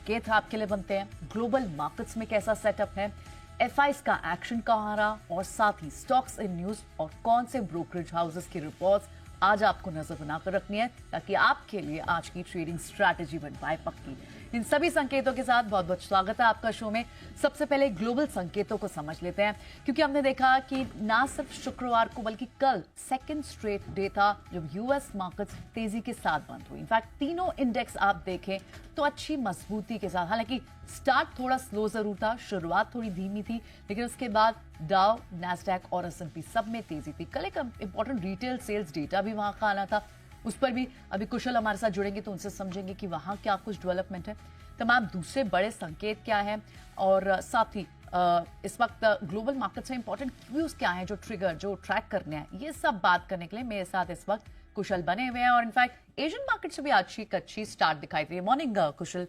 संकेत आपके लिए बनते हैं, ग्लोबल मार्केट्स में कैसा सेटअप है, एफआईज का एक्शन कहाँ रहा और साथ ही स्टॉक्स इन न्यूज और कौन से ब्रोकरेज हाउसेस की रिपोर्ट्स आज आपको नजर बनाकर रखनी है ताकि आपके लिए आज की ट्रेडिंग स्ट्रैटेजी बन पाए पक्की। इन सभी संकेतों के साथ बहुत बहुत स्वागत है आपका शो में। सबसे पहले ग्लोबल संकेतों को समझ लेते हैं, क्योंकि हमने देखा कि ना सिर्फ शुक्रवार को बल्कि कल सेकंड स्ट्रेट डे था जब यूएस मार्केट्स तेजी के साथ बंद हुई। इनफैक्ट तीनों इंडेक्स आप देखें तो अच्छी मजबूती के साथ, हालांकि स्टार्ट थोड़ा स्लो जरूर था, शुरुआत थोड़ी धीमी थी, लेकिन उसके बाद डाउ, नैस्डैक और एस&पी सब में तेजी थी। कल एक इंपॉर्टेंट रिटेल सेल्स डेटा भी वहां का आना था, उस पर भी अभी कुशल हमारे साथ जुड़ेंगे तो उनसे समझेंगे कि वहां क्या कुछ डेवलपमेंट है। तमाम दूसरे बड़े संकेत क्या है और साथ ही इस वक्त ग्लोबल मार्केट से इंपॉर्टेंट क्यूज क्या है, जो ट्रिगर जो ट्रैक करने हैं, ये सब बात करने के लिए मेरे साथ इस वक्त कुशल बने हुए हैं। और इनफैक्ट एशियन मार्केट से भी अच्छी स्टार्ट दिखाई दे रही है। मॉर्निंग कुशल,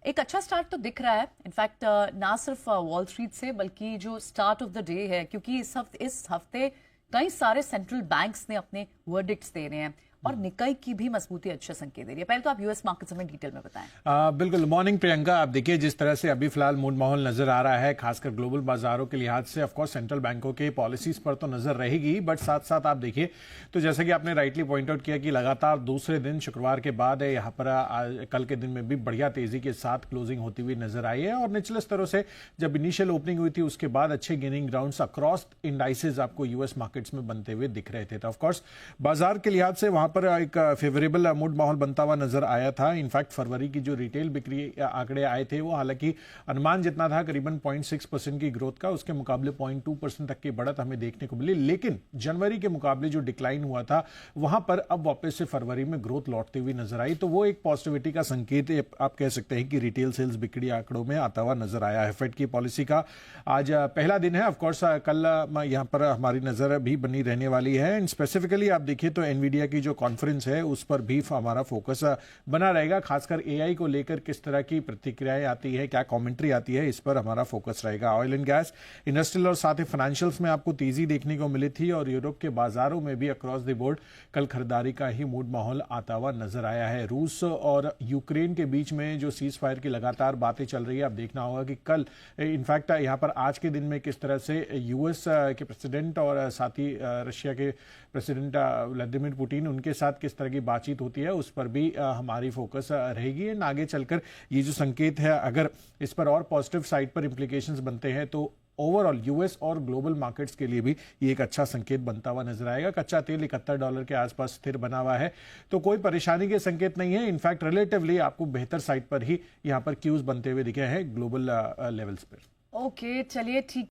एक अच्छा स्टार्ट तो दिख रहा है इनफैक्ट ना सिर्फ वॉल स्ट्रीट से बल्कि जो स्टार्ट ऑफ द डे है, क्योंकि इस हफ्ते कई सारे सेंट्रल बैंक्स ने अपने वर्डिक्ट्स दे रहे हैं और निकाई की भी मजबूती अच्छे संकेत दे रही है। पहले तो आप यूएस मार्केट्स में डिटेल में बताएं। बिल्कुल। मॉर्निंग प्रियंका, आप देखिए जिस तरह से अभी फिलहाल मूड माहौल नजर आ रहा है, खासकर ग्लोबल बाजारों के लिहाज से, ऑफ कोर्स सेंट्रल बैंकों के पॉलिसीज पर तो नजर रहेगी, बट साथ साथ आप देखिए तो जैसा कि आपने राइटली पॉइंट आउट किया कि लगातार दूसरे दिन शुक्रवार के बाद यहाँ पर कल के दिन में भी बढ़िया तेजी के साथ क्लोजिंग होती हुई नजर आई है और निचले स्तरों से जब इनिशियल ओपनिंग हुई थी उसके बाद अच्छे गेनिंग ग्राउंड्स अक्रॉस इंडाइसेस आपको यूएस मार्केट्स में बनते हुए दिख रहे थे। तो ऑफकोर्स बाजार के लिहाज से वहां पर एक फेवरेबल मूड माहौल बनता हुआ नजर आया था। इनफैक्ट फरवरी की जो रिटेल बिक्री आंकड़े आए थे वो हालांकि अनुमान जितना था करीबन 0.6% की ग्रोथ का, उसके मुकाबले 0.2% तक की बढ़त हमें देखने को मिली, लेकिन जनवरी के मुकाबले जो डिक्लाइन हुआ था वहां पर अब वापस से फरवरी में ग्रोथ लौटती हुई नजर आई। तो वो एक पॉजिटिविटी का संकेत आप कह सकते हैं कि रिटेल सेल्स बिक्री आंकड़ों में आता हुआ नजर आया है। फेड की पॉलिसी का आज पहला दिन है, ऑफकोर्स कल यहां पर हमारी नजर भी बनी रहने वाली है। एंड स्पेसिफिकली आप देखिए तो एनवीडिया की जो कॉन्फ्रेंस है उस पर भी हमारा फोकस बना रहेगा, खासकर एआई को लेकर किस तरह की प्रतिक्रियाएं आती है, क्या कमेंट्री आती है, इस पर हमारा फोकस रहेगा। ऑयल एंड गैस, इंडस्ट्रियल और साथ ही फाइनेंशियल्स में आपको तेजी देखने को मिली थी और यूरोप के बाजारों में भी अक्रॉस द बोर्ड कल खरीदारी का ही मूड माहौल आता हुआ नजर आया है। रूस और यूक्रेन के बीच में जो सीज फायर की लगातार बातें चल रही है, आप देखना होगा कि कल इनफैक्ट यहां पर आज के दिन में किस तरह से यूएस के प्रेसिडेंट और साथ ही रशिया के प्रेसिडेंट व्लादिमीर पुतिन, उनके साथ किस तरह की बातचीत होती है उस पर भी हमारी फोकस रहेगी। एंड आगे चलकर ये जो संकेत है, अगर इस पर और पॉजिटिव साइड पर इंप्लीकेशंस बनते हैं तो ओवरऑल यूएस और ग्लोबल मार्केट्स के लिए भी ये एक अच्छा संकेत बनता हुआ नजर आएगा। कच्चा तेल $71 के आसपास स्थिर बना हुआ है, तो कोई परेशानी के संकेत नहीं है। इनफैक्ट रिलेटिवली आपको बेहतर साइड पर ही यहां पर क्यूज बनते हुए दिखे हैं ग्लोबल लेवल्स पर। ओके, चलिए ठीक।